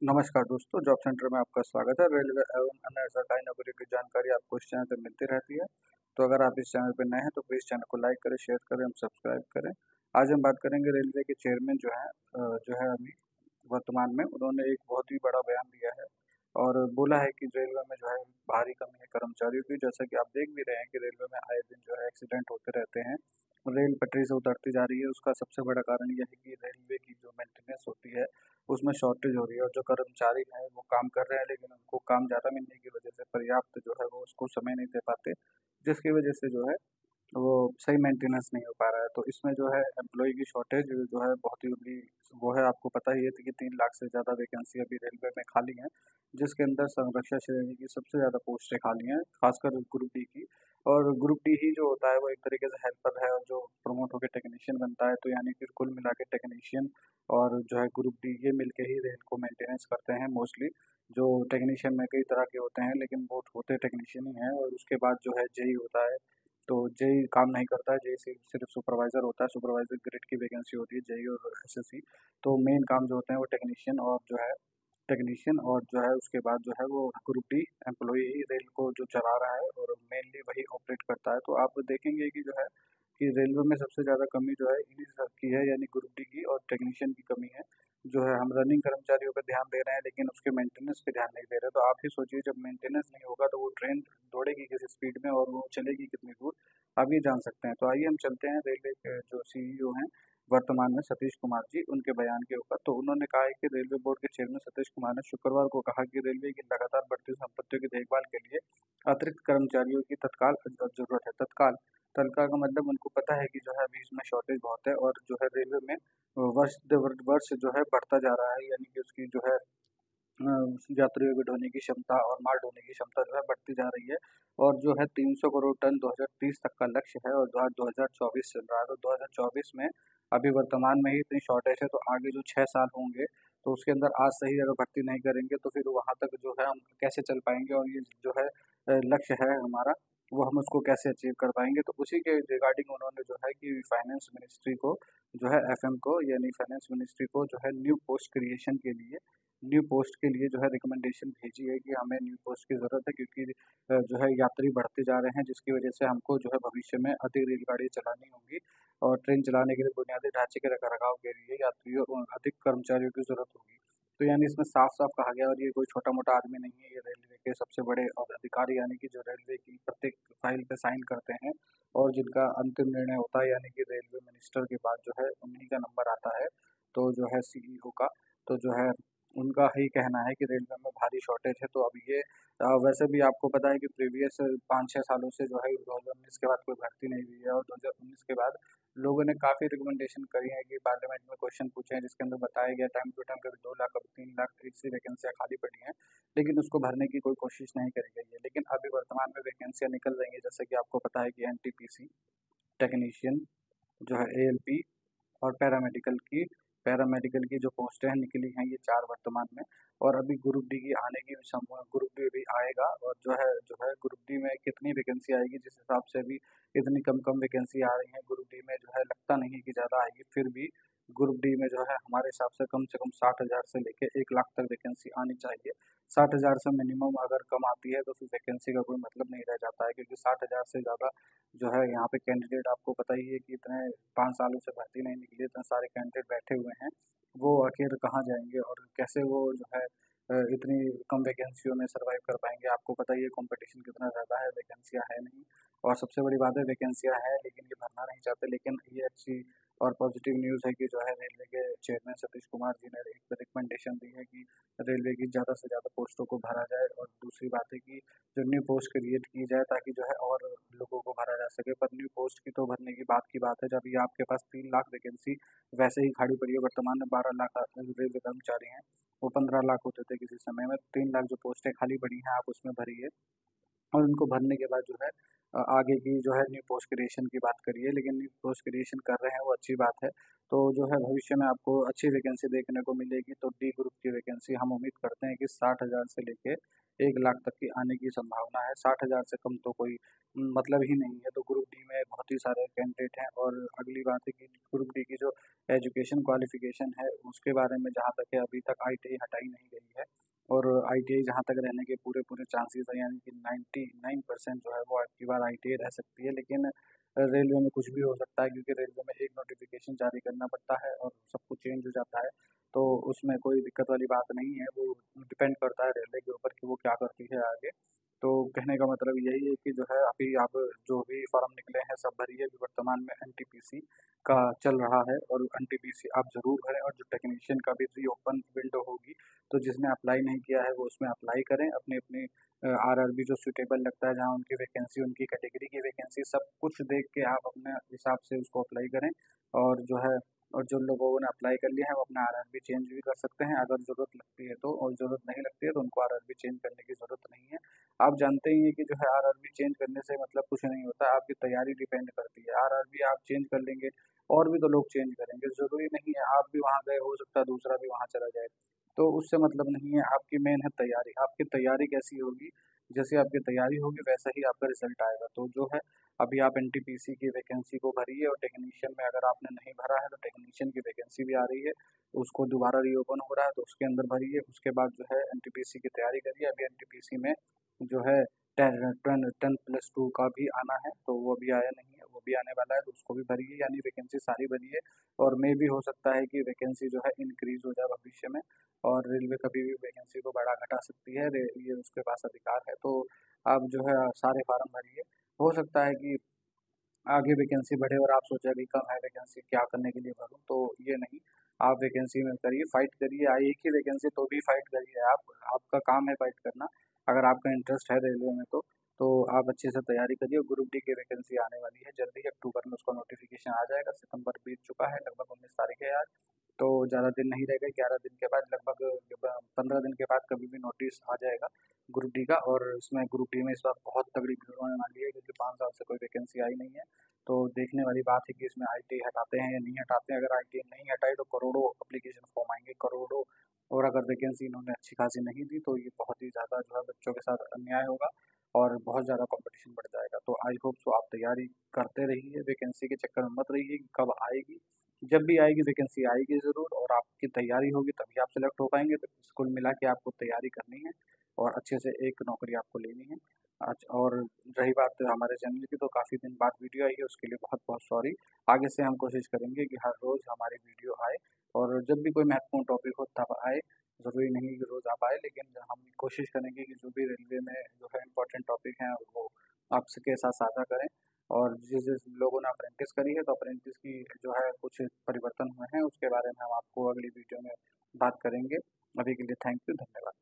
नमस्कार दोस्तों, job centre में आपका स्वागत है। रेलवे एवं अन्य सरकारी नौकरी की जानकारी आपको इस चैनल पे मिलती रहती है। तो अगर आप इस चैनल पे नए हैं तो प्लीज़ चैनल को लाइक करें, शेयर करें एवं सब्सक्राइब करें। आज हम बात करेंगे रेलवे के चेयरमैन जो है अभी वर्तमान में उन्होंने एक बहुत ही बड़ा बयान दिया है और बोला है कि रेलवे में जो है भारी कमी है कर्मचारियों की। जैसा कि आप देख भी रहे हैं कि रेलवे में आए दिन जो है एक्सीडेंट होते रहते हैं। रेल पटरी से उतरती जा रही है, उसका सबसे बड़ा कारण ये है कि रेलवे की जो मेंटेनेंस होती है उसमें शॉर्टेज हो रही है और जो कर्मचारी हैं वो काम कर रहे हैं लेकिन उनको काम ज़्यादा मिलने की वजह से पर्याप्त जो है वो उसको समय नहीं दे पाते, जिसकी वजह से जो है वो सही मेंटेनेंस नहीं हो पा रहा है। तो इसमें जो है एम्प्लॉई की शॉर्टेज जो है बहुत ही बड़ी वो है। आपको पता ही है कि 3 लाख से ज़्यादा वैकेंसी अभी रेलवे में खाली हैं, जिसके अंदर संरक्षक श्रेणी की सबसे ज़्यादा पोस्टें खाली हैं, खासकर ग्रुप डी की। और ग्रुप डी ही जो होता है वो एक तरीके से हेल्पर है और जो प्रमोट होकर टेक्नीशियन बनता है। तो यानी कि कुल मिला के टेक्नीशियन और जो है ग्रुप डी ये मिलके ही रेल को मेंटेनेंस करते हैं मोस्टली। जो टेक्नीशियन में कई तरह के होते हैं लेकिन वो होते टेक्नीशियन ही हैं। और उसके बाद जो है जेई होता है, तो जेई काम नहीं करता है, जेई सिर्फ सुपरवाइजर होता है। सुपरवाइजर ग्रेड की वैकेंसी होती है, जेई और एसएससी। तो मेन काम जो होते हैं वो टेक्नीशियन और जो है उसके बाद जो है वो ग्रुप डी एम्प्लॉई ही रेल को जो चला रहा है और मेनली वही ऑपरेट करता है। तो आप देखेंगे कि जो है कि रेलवे में सबसे ज़्यादा कमी जो है इन्हीं सब की है, यानी ग्रुप डी की और टेक्नीशियन की कमी है। जो है हम रनिंग कर्मचारियों पर ध्यान दे रहे हैं लेकिन उसके मेंटेनेंस पे ध्यान नहीं दे रहे। तो आप ही सोचिए, जब मेंटेनेंस नहीं होगा तो वो ट्रेन दौड़ेगी किस स्पीड में और वो चलेगी कितनी दूर, आप ये जान सकते हैं। तो आइए हम चलते हैं रेलवे के जो सीईओ हैं वर्तमान में, सतीश कुमार जी, उनके बयान के ऊपर। तो उन्होंने कहा है कि रेलवे बोर्ड के चेयरमैन सतीश कुमार ने शुक्रवार को कहा कि रेलवे की लगातार बढ़ती संपत्तियों की देखभाल के लिए अतिरिक्त कर्मचारियों की तत्काल जरूरत है। तत्काल तत्काल का मतलब उनको पता है कि जो है अभी इसमें शॉर्टेज बहुत है और जो है रेलवे में वर्ष जो है बढ़ता जा रहा है, यानी कि उसकी जो है अ, यात्रियों की ढोने की क्षमता और माल ढोने की क्षमता जो है बढ़ती जा रही है। और जो है 300 करोड़ टन 2030 तक का लक्ष्य है और आज 2024 चल रहा है। तो 2024 में अभी वर्तमान में ही इतनी शॉर्टेज है, तो आगे जो 6 साल होंगे तो उसके अंदर आज से ही अगर भर्ती नहीं करेंगे तो फिर वहाँ तक जो है हम कैसे चल पाएंगे। और ये जो है लक्ष्य है हमारा, वो हम उसको कैसे अचीव कर पाएंगे। तो उसी के रिगार्डिंग उन्होंने जो है कि फाइनेंस मिनिस्ट्री को जो है एफएम को, यानी फाइनेंस मिनिस्ट्री को जो है न्यू पोस्ट के लिए जो है रिकमेंडेशन भेजी है कि हमें न्यू पोस्ट की ज़रूरत है, क्योंकि जो है यात्री बढ़ते जा रहे हैं, जिसकी वजह से हमको जो है भविष्य में अधिक रेलगाड़ी चलानी होगी और ट्रेन चलाने के लिए बुनियादी ढांचे के रखरखाव के लिए यात्रियों और अधिक कर्मचारियों की ज़रूरत होगी। तो यानी इसमें साफ-साफ कहा गया, और ये कोई छोटा-मोटा आदमी नहीं है, ये रेलवे के सबसे बड़े अधिकारी, यानी कि जो रेलवे की प्रत्येक फाइल पे साइन करते हैं और जिनका अंतिम निर्णय होता है, यानी कि रेलवे मिनिस्टर के बाद जो है उन्हीं का नंबर आता है, तो जो है सीईओ का। तो जो है उनका ही कहना है कि रेलवे में भारी शॉर्टेज है। तो अब ये वैसे भी आपको पता है कि प्रीवियस 5-6 सालों से जो है 2019 के बाद कोई भर्ती नहीं हुई है और 2019 के बाद लोगों ने काफ़ी रिकमेंडेशन करी है कि पार्लियामेंट में क्वेश्चन पूछे हैं, जिसके अंदर बताया गया टाइम टू टाइम कभी 2 लाख कभी 3 लाख ऐसी वैकेंसियाँ खाली पड़ी हैं, लेकिन उसको भरने की कोई कोशिश नहीं करी गई है। लेकिन अभी वर्तमान में वैकेंसियाँ निकल रही हैं, जैसे कि आपको पता है कि एनटीपीसी, टेक्नीशियन, जो है एएलपी और पैरामेडिकल की जो पोस्टें हैं निकली हैं, ये 4 वर्तमान में। और अभी ग्रुप डी की आने की ग्रुप डी भी आएगा और जो है ग्रुप डी में कितनी वैकेंसी आएगी, जिस हिसाब से अभी इतनी कम कम वैकेंसी आ रही है ग्रुप डी में, जो है लगता नहीं है कि ज़्यादा आएगी। फिर भी ग्रुप डी में जो है हमारे हिसाब से कम 60,000 से लेके 1 लाख तक वैकेंसी आनी चाहिए। 60,000 से मिनिमम अगर कम आती है तो फिर वैकेंसी का कोई मतलब नहीं रह जाता है, क्योंकि 60,000 से ज़्यादा जो है यहाँ पे कैंडिडेट, आपको पता ही है कि इतने 5 सालों से भर्ती नहीं निकली, इतने सारे कैंडिडेट बैठे हुए हैं, वो आखिर कहाँ जाएंगे और कैसे वो जो है इतनी कम वैकेंसियों में सर्वाइव कर पाएंगे। आपको पता ही है कंपटीशन कितना ज़्यादा है, वैकेंसियाँ है नहीं। और सबसे बड़ी बात है, वैकेंसियाँ हैं लेकिन ये भरना नहीं चाहते। लेकिन ये अच्छी और पॉजिटिव न्यूज़ है कि जो है रेलवे के चेयरमैन सतीश कुमार जी ने एक रिकमेंडेशन दी है कि रेलवे की ज़्यादा से ज़्यादा पोस्टों को भरा जाए। और दूसरी बात है कि जो न्यू पोस्ट क्रिएट की जाए ताकि जो है और लोगों को भरा जा सके। पर न्यू पोस्ट की तो भरने की बात है, जब ये आपके पास 3 लाख वैकेंसी वैसे ही खाली पड़ी है। वर्तमान में 12 लाख रेलवे कर्मचारी हैं, वो 15 लाख होते थे किसी समय में। 3 लाख जो पोस्टें खाली पड़ी हैं आप उसमें भरिए और उनको भरने के बाद जो है आगे की जो है न्यू पोस्ट क्रिएशन की बात करिए। लेकिन न्यू पोस्ट क्रिएशन कर रहे हैं वो अच्छी बात है। तो जो है भविष्य में आपको अच्छी वैकेंसी देखने को मिलेगी। तो डी ग्रुप की वैकेंसी हम उम्मीद करते हैं कि 60,000 से लेके 1 लाख तक की आने की संभावना है। 60,000 से कम तो कोई मतलब ही नहीं है। तो ग्रुप डी में बहुत ही सारे कैंडिडेट हैं। और अगली बात है कि ग्रुप डी की जो एजुकेशन क्वालिफिकेशन है उसके बारे में जहाँ तक है अभी तक आईटीआई हटाई नहीं गई है। और आईटीआई जहाँ तक रहने के पूरे पूरे चांसेस हैं, यानी कि 99% जो है वो आपकी बार आईटीआई रह सकती है। लेकिन रेलवे में कुछ भी हो सकता है, क्योंकि रेलवे में एक नोटिफिकेशन जारी करना पड़ता है और सब कुछ चेंज हो जाता है। तो उसमें कोई दिक्कत वाली बात नहीं है, वो डिपेंड करता है रेलवे के ऊपर कि वो क्या करती है आगे। तो कहने का मतलब यही है कि जो है अभी आप जो भी फॉर्म निकले हैं सब भरिए। अभी वर्तमान में एनटीपीसी का चल रहा है और एनटीपीसी आप ज़रूर भरें। और जो टेक्नीशियन का भी रीओपन विंडो होगी, तो जिसने अप्लाई नहीं किया है वो उसमें अप्लाई करें। अपनी अपनी आरआरबी जो सूटेबल लगता है, जहाँ उनकी वैकेंसी, उनकी कैटेगरी की वैकेंसी सब कुछ देख के आप अपने हिसाब से उसको अप्लाई करें। और जो है, और जो लोगों ने अप्लाई कर लिया है वो अपना आरआरबी चेंज भी कर सकते हैं अगर ज़रूरत लगती है तो, और ज़रूरत नहीं लगती है तो उनको आरआरबी चेंज करने की ज़रूरत नहीं है। आप जानते ही हैं कि जो है आरआरबी चेंज करने से मतलब कुछ नहीं होता, आपकी तैयारी डिपेंड करती है। आरआरबी आप चेंज कर लेंगे, और भी तो लोग चेंज करेंगे, ज़रूरी नहीं है आप भी वहाँ गए, हो सकता है दूसरा भी वहाँ चला जाए। तो उससे मतलब नहीं है, आपकी मेन है तैयारी। आपकी तैयारी कैसी होगी, जैसे आपकी तैयारी होगी वैसा ही आपका रिजल्ट आएगा। तो जो है अभी आप एनटीपीसी की वैकेंसी को भरिए, और टेक्नीशियन में अगर आपने नहीं भरा है तो टेक्नीशियन की वैकेंसी भी आ रही है, उसको दोबारा रीओपन हो रहा है तो उसके अंदर भरिए। उसके बाद जो है एनटीपीसी की तैयारी करिए। अभी एनटीपीसी में जो है 10+2 का भी आना है, तो वो अभी आया नहीं है, वो भी आने वाला है, तो उसको भी भरिए। यानी वैकेंसी सारी भरिए, और मे भी हो सकता है कि वैकेंसी जो है इंक्रीज हो जाए भविष्य में। और रेलवे कभी भी वैकेंसी को बढ़ा घटा सकती है, ये उसके पास अधिकार है। तो आप जो है सारे फार्म भरिए। हो सकता है कि आगे वैकेंसी बढ़े और आप सोचे अभी कम है वैकेंसी, क्या करने के लिए भरूं, तो ये नहीं। आप वैकेंसी में करिए, फाइट करिए। आई एक ही वैकेंसी तो भी फाइट करिए आप, आपका काम है फाइट करना। अगर आपका इंटरेस्ट है रेलवे में तो आप अच्छे से तैयारी करिए। ग्रुप डी की वैकेंसी आने वाली है जल्दी ही, अक्टूबर में उसका नोटिफिकेशन आ जाएगा। सितंबर बीत चुका है, लगभग 19 तारीख है आज। तो ज़्यादा दिन नहीं रहेगा, 11 दिन के बाद, लगभग 15 दिन के बाद कभी भी नोटिस आ जाएगा ग्रुप डी का। और इसमें ग्रुप डी में इस बार बहुत तगड़ी भीड़ होने वाली है, क्योंकि 5 साल से कोई वैकेंसी आई नहीं है। तो देखने वाली बात है कि इसमें आईटी हटाते हैं या नहीं हटाते हैं। अगर आईटी नहीं हटाई तो करोड़ों एप्लीकेशन फॉर्म आएंगे, करोड़ों। और अगर वैकेंसी इन्होंने अच्छी खासी नहीं दी तो ये बहुत ही ज़्यादा जो है बच्चों के साथ अन्याय होगा, और बहुत ज़्यादा कंपटीशन बढ़ जाएगा। तो आई होप सो आप तैयारी करते रहिए, वैकेंसी के चक्कर में मत रहिए कि कब आएगी। जब भी आएगी वैकेंसी आएगी ज़रूर, और आपकी तैयारी होगी तभी आप सेलेक्ट हो पाएंगे। तो कुल मिला के आपको तैयारी करनी है और अच्छे से एक नौकरी आपको लेनी है। आज और रही बात हमारे चैनल की, तो काफ़ी दिन बाद वीडियो आई है, उसके लिए बहुत बहुत सॉरी। आगे से हम कोशिश करेंगे कि हर रोज़ हमारी वीडियो आए, और जब भी कोई महत्वपूर्ण टॉपिक हो तब आए। ज़रूरी नहीं कि रोज़ आप आए, लेकिन हम कोशिश करेंगे कि जो भी रेलवे में जो है इम्पोर्टेंट टॉपिक हैं वो आपके साथ साझा करें। और जिस जिस लोगों ने अप्रेंटिस करी है, तो अप्रेंटिस की जो है कुछ परिवर्तन हुए हैं उसके बारे में हम आपको अगली वीडियो में बात करेंगे। अभी के लिए थैंक यू, धन्यवाद।